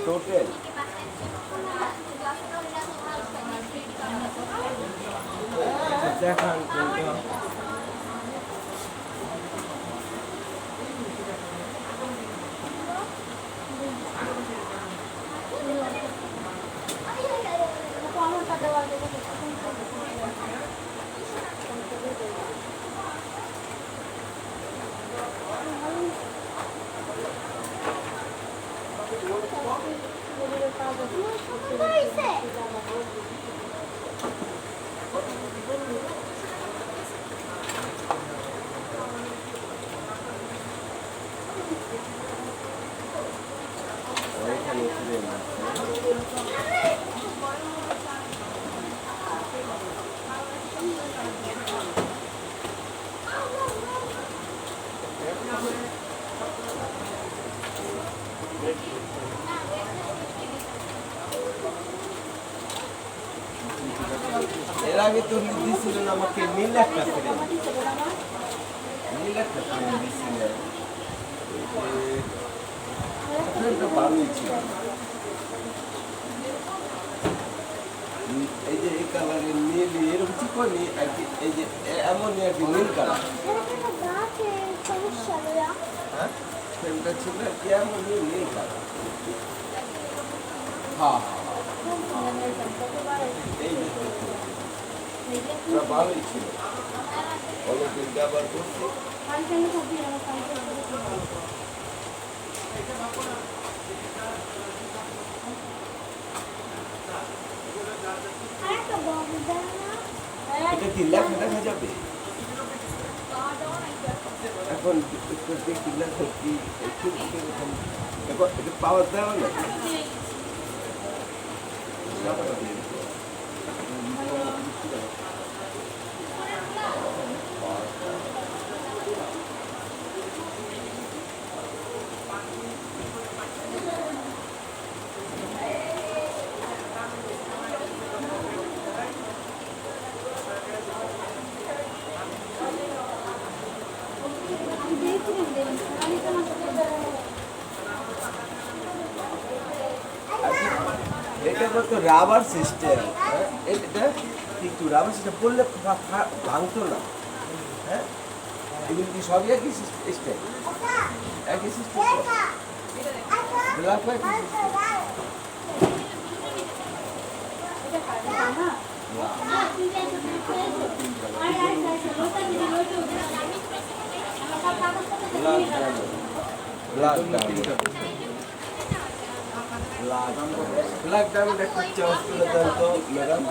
Total দেখান এর আগে তো দিয়েছিলেন আমাকে নীল একটা ফ্রেম দিয়েছিলেন ফ্রেমটা ভালোই ছিল এই যে এই কালারের নীল এরকম চিকনি আর কি এই যে এমনই আর কি নীল কালার হ্যাঁ ফ্রেমটা ছিল আর কি এমনই নীল কালার হ্যাঁ এই ভালোই ছিল অনেকদিন ব্যবহার করছি এটা কি লেখা দেখা যাবে এখন দেখি লেখা কি এটা পাওয়ার দেওয়া না এটা তো রাবার সিস্টেম এটা কিন্তু রাবার সিস্টেম পড়লে ভাঙতো না হ্যাঁ এগুলো কি সবই একই সিস্টেম একই system black white black diamond একটা চার্জ করে দেন তো ম্যাডাম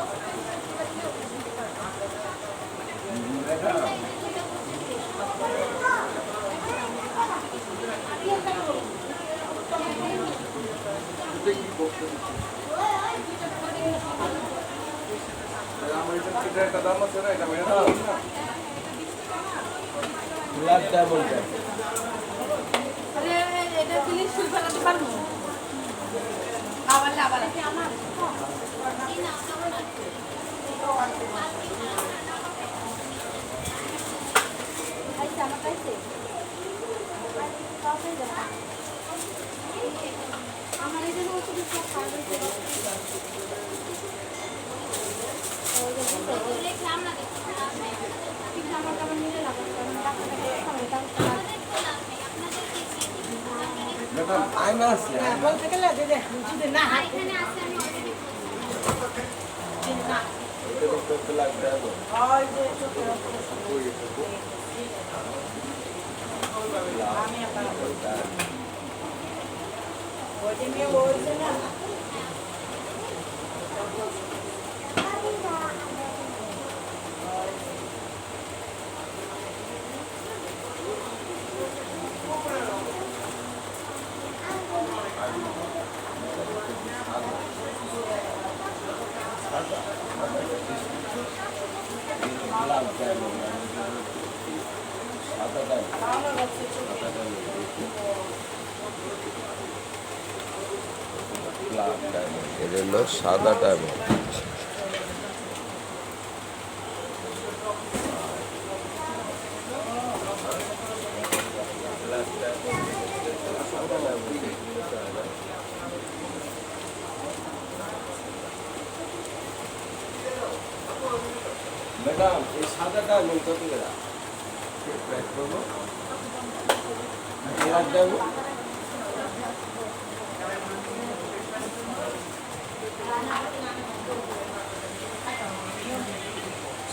ব্ল্যাক ডায়মন্ড আয়না আছে বলতে গেলে যদি না এখানে আছে আমি অলরেডি লাগবে ওই যে আমি আপনার ওই যে বলছে না এটা হলো সাদা ডায়মন্ড ম্যাডাম এই সাদা ডায়মন্ড কত করে প্রাইস করবো ব্ল্যাক ডায়মন্ড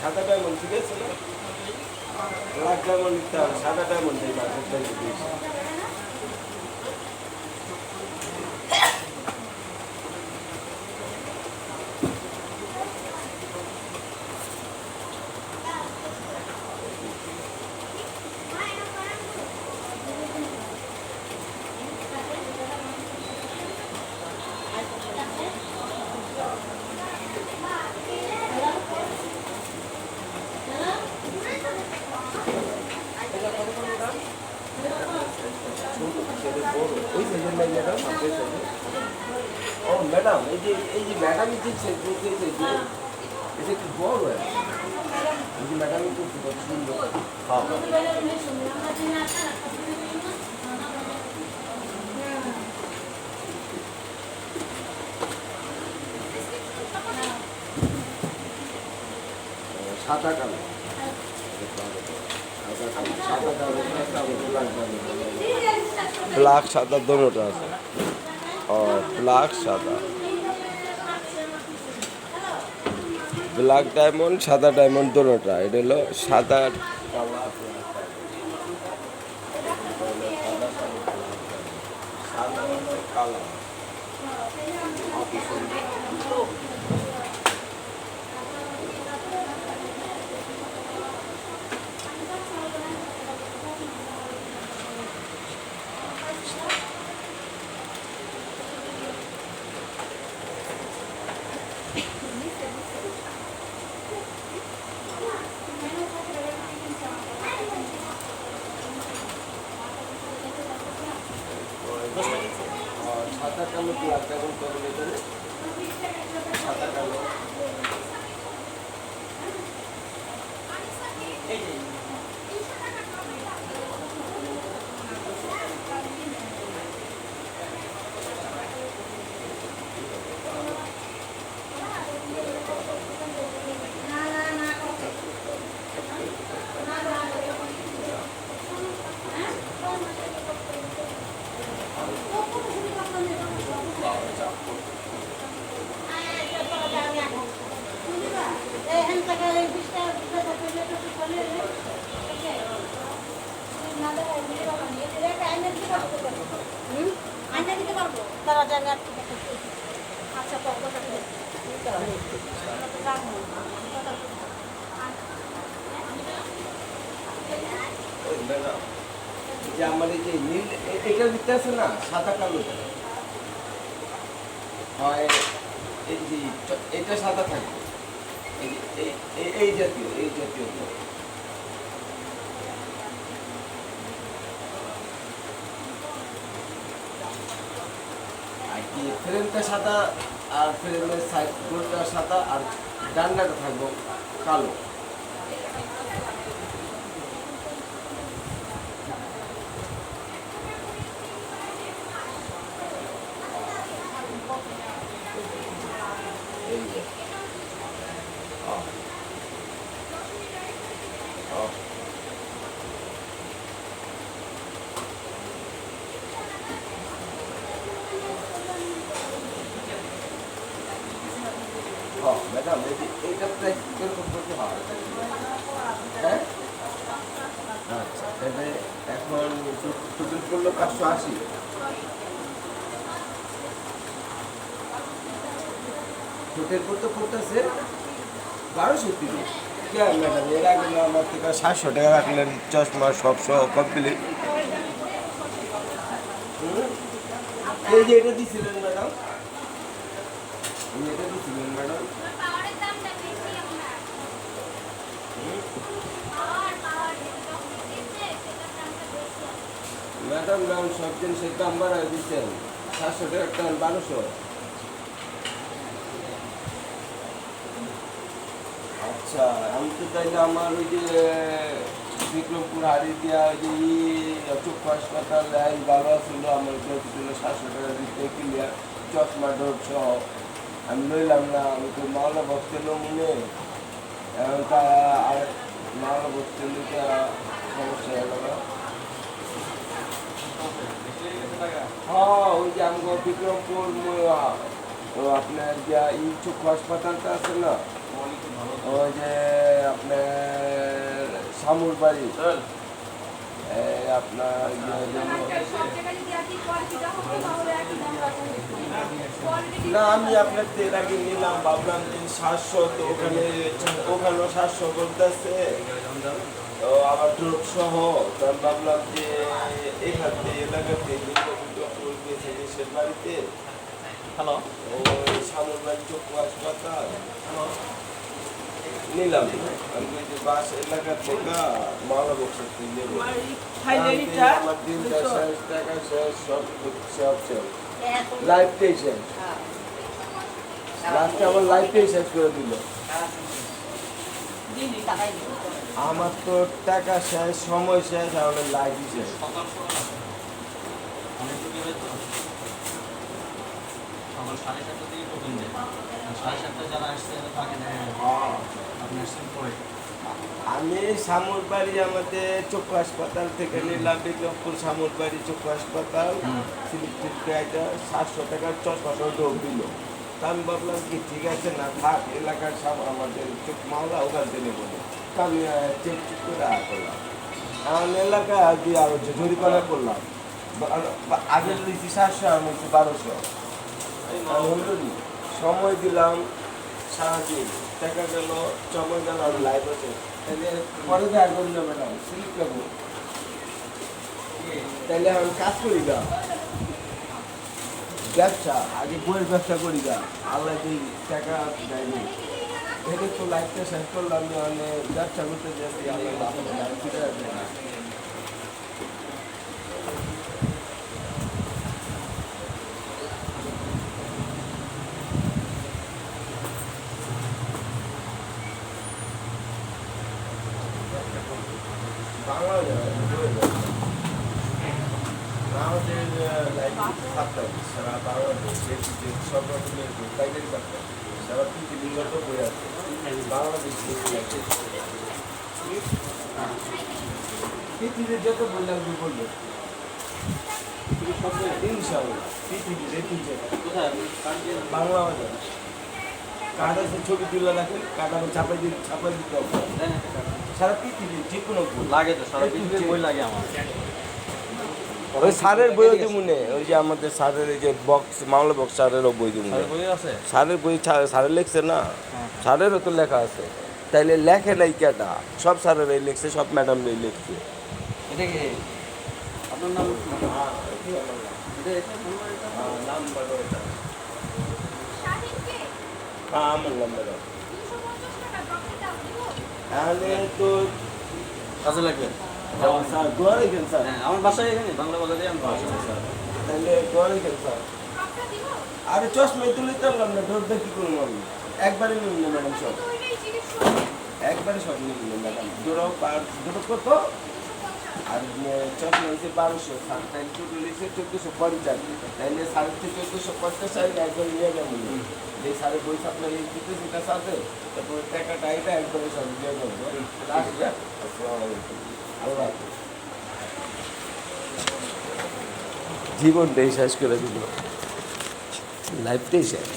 সাদা ডায়মন্ড ঠিক আছে না ব্ল্যাক ডায়মন্ড নিতে হবে সাদা ডায়মন্ড এই মার্কেটটা বেশি ওই সাইজের নাই ম্যাডাম আপনার সাইজে ও ম্যাডাম এই যে ম্যাডাম দিচ্ছে এটা একটু বড় এই যে ম্যাডাম করছে কত সুন্দর হ্যাঁ সাদা কালো ব্ল্যাক সাদা दोनोটা আছে और ब्लैक সাদা ব্ল্যাক ডায়মন্ড সাদা ডায়মন্ড दोनोটা এটা হলো সাদা কালো সাদা কালো সাদা কালো ব্ল্যাক ডায়মন্ড কত লিটারে সাদা কালো যে আমার এই যে নীল এটার ভিতরে আছে না সাদা কালো হয় এই যে এটা সাদা থাকে এই জাতীয় আর কি ফ্রেমটা সাদা আর ফ্রেমের সাইড গোলটা সাদা আর ডান্ডাটা থাকবো কালো ম্যাডাম এইটা প্রাইস কিরকম করতে হয় হ্যাঁ আচ্ছা তাহলে এখন টোটাল করলো 580 টোটাল করতে করতেছে 1230 কে ম্যাডাম এর আগে আমার থেকে 700 টাকা রাখলেন চশমা সব সহ কমপ্লিট এই যে এটা দিছিলেন ম্যাডাম এটা দিছিলেন ম্যাডাম ম্যাডাম নাম সব জিনিসের দাম বাড়াই দিচ্ছেন 700 টাকা টান 1200 আচ্ছা আমি তো তাইলে আমার ওই যে বিক্রমপুর হাড়ি দিয়া ওই যে চক্ষু হাসপাতাল লাইন ভালো ছিল আমার ছিল 700 টাকা দিতে ক্লিয়ার চশমা ডোর সহ আমি লইলাম না আমি তো মাওলা ভক্তের নমুনে এখন তারা আর মাল বসতে নিতে সমস্যা হলো না। হ্যাঁ, ওই যে আমাকে বিক্রমপুর তো আপনার যে চক্ষু হাসপাতালটা আছে না, ওই যে আপনার শামুর বাড়ি, আপনার না আমি আপনার এর আগে নিলাম, ভাবলাম যে 700, তো ওখানেও 700 করতেছে, তো আবার ড্রপ সহ, তো আমি ভাবলাম যে এখান থেকে এলাকাতে দেশের বাড়িতে হ্যালো ওই শামুর বাড়ি চক্ষু হাসপাতাল নিলাম। আমি ওই যে বাস এলাকা থেকে মালা বক্স নেব, আমার দিনটা শেষ, টাকা শেষ, সব শেষ, লাইফটাই শেষ, লাস্টে আমার লাইফটাই শেষ করে দিল। আমার তো টাকা শেষ, সময় শেষ, আমাদের লাইফই শেষ। সকাল 7:30 থেকে টোকেন দেয়, 7:30 যারা আসছে তাকে নেয়, আপনি আসছেন পরে। আমি শামুর বাড়ি আমাদের চক্ষু হাসপাতাল থেকে নিলাম, বিক্রমপুর শামুর বাড়ি চক্ষু হাসপাতাল, সিলেক্টেড গাইটা 700 টাকার চশমা ডোব দিল। তা আমি ভাবলাম কি ঠিক আছে না থাক, এলাকার সব আমাদের চোখ মাওলা ওখান থেকে বলে, তা আমি চেক চেক করে করলাম। আমার এলাকা দিয়ে আরো জরিমানা করলাম, আগে দিয়েছি 700, আমি 1200, সময় দিলাম সারাদিন, টাকা গেল, সময় গেল, আর লাইফ আছে। পরে দেখা করি না ম্যাডাম, সিলিপ যাবো, তাহলে আমি কাজ করি গা, ব্যবসা আগে বইয়ের ব্যবসা করি গা, আল্লাহ দিই টাকা দেয়নি, থেকে তো লাইফটা শেষ করলাম, মানে ব্যবসা করতে যাচ্ছি, আল্লাহ ফিরে আসবে না। আমাদের লাইব্রেরি সাতটা সারা বাংলাদেশে সব রকমের বই, পাইকারি পাঠা সারা পৃথিবীর যত বই আছে বাংলাদেশ পৃথিবীর যত বই লাগবে বলবে ইনশাআল্লাহ, পৃথিবীর বাংলা বাজার কার্ড আছে, ছবি তুলে রাখেন, কার্ড আমি ছাপাই দিতে হবে। সারা পৃথিবীর যে কোনো বই লাগে, তো সারা পৃথিবীর বই লাগে আমার। ওই স্যারের বইও তো মনে, ওই যে আমাদের স্যারের এই যে বক্স মামলা বক্স স্যারেরও বই তো মনে, বই আছে, স্যারের বই স্যারের লেখছে না, স্যারেরও তো লেখা আছে, তাইলে লেখে নাই কেটা, সব স্যারেরাই লিখছে, সব ম্যাডামরাই লিখছে। এটা কি আপনার নাম? আমার নাম ম্যাডাম, তাহলে তো কাজে লাগবে। স্যার দোয়া রেখেন স্যার, হ্যাঁ, আমার বাসায় এখানে বাংলা বাজারে আমি স্যার তাহলে দোয়া রেখেন স্যার। আরে চশমাই তুলে পারলাম না, ধরতে কি করবো আমি, একবারে নিন না ম্যাডাম, সব একবারে সব নিন না ম্যাডাম, দুটো কত, আর চশমা হয়েছে 1200, স্যার তাইলে টোটাল হয়েছে 1450, তাইলে 1450 চাইলে একবার নিয়ে যাবো, যে স্যারের বই আপনার এই দিতে সেটা সাথে, তারপরে টাকাটা এটা একবারে সব নিয়ে যাবো। আসসালামু আলাইকুম, আল্লাহ হাফেজ। জীবনটাই শেষ করে দিল, লাইফটাই শেষ।